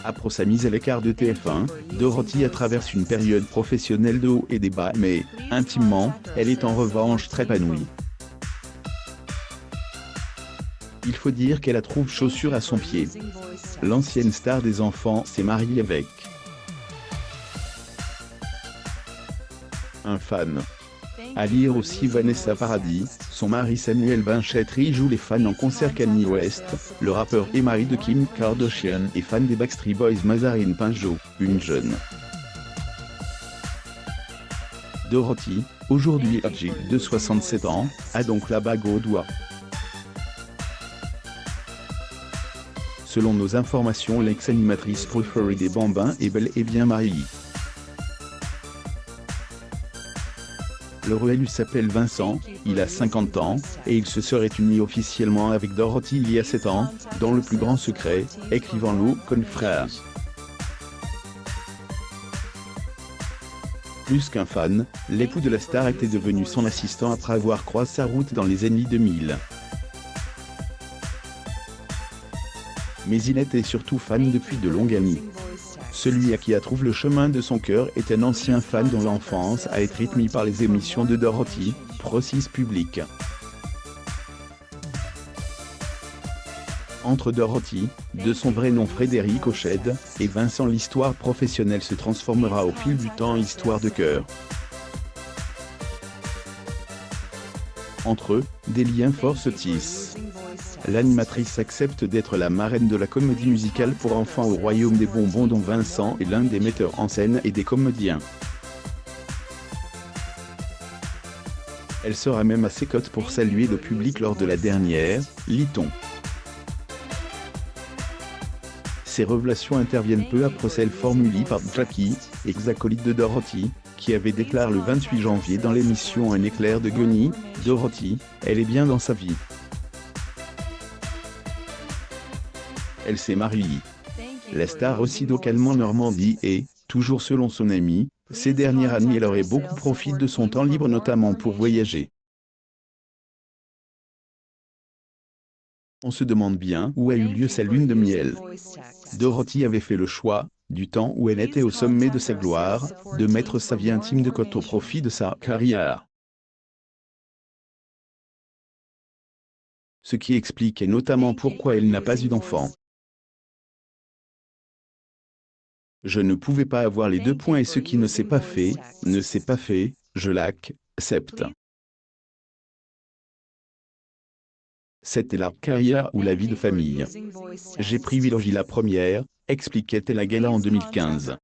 Après sa mise à l'écart de TF1, Dorothy traverse une période professionnelle de hauts et des bas mais, intimement, elle est en revanche très épanouie. Il faut dire qu'elle a trouve chaussure à son pied. L'ancienne star des enfants s'est mariée avec un fan. À lire aussi Vanessa Paradis, son mari Samuel Benchetri joue les fans en concert. Kanye West, le rappeur et mari de Kim Kardashian est fan des Backstreet Boys. Mazarine Pinjot, une jeune Dorothy, aujourd'hui âgée de 67 ans, a donc la bague au doigt. Selon nos informations, l'ex-animatrice préférée des Bambins est bel et bien mariée. Le réélu s'appelle Vincent, il a 50 ans, et il se serait uni officiellement avec Dorothy il y a 7 ans, dans le plus grand secret, écrivant nos confrères. Plus qu'un fan, l'époux de la star était devenu son assistant après avoir croisé sa route dans les années 2000. Mais il était surtout fan depuis de longues années. Celui à qui a trouvé le chemin de son cœur est un ancien fan dont l'enfance a été rythmée par les émissions de Dorothy, Process Public. Entre Dorothy, de son vrai nom Frédéric Oched, et Vincent, l'histoire professionnelle se transformera au fil du temps en histoire de cœur. Entre eux, des liens forts se tissent. L'animatrice accepte d'être la marraine de la comédie musicale pour enfants au Royaume des Bonbons, dont Vincent est l'un des metteurs en scène et des comédiens. Elle sera même à ses côtés pour saluer le public lors de la dernière, lit-on. Ces révélations interviennent peu après celles formulées par Jackie, ex-acolyte de Dorothy, qui avait déclaré le 28 janvier dans l'émission Un éclair de génie, Dorothy, elle est bien dans sa vie. Elle s'est mariée. La star aussi localement Normandie et, toujours selon son ami, ces dernières années elle aurait beaucoup profité de son temps libre notamment pour voyager. On se demande bien où a eu lieu sa lune de miel. Dorothy avait fait le choix, du temps où elle était au sommet de sa gloire, de mettre sa vie intime de côté au profit de sa carrière. Ce qui explique et notamment pourquoi elle n'a pas eu d'enfant. Je ne pouvais pas avoir les deux points et ce qui ne s'est pas fait, ne s'est pas fait, je l'accepte. C'était la carrière ou la vie de famille. J'ai privilégié la première, expliquait-elle à gala en 2015.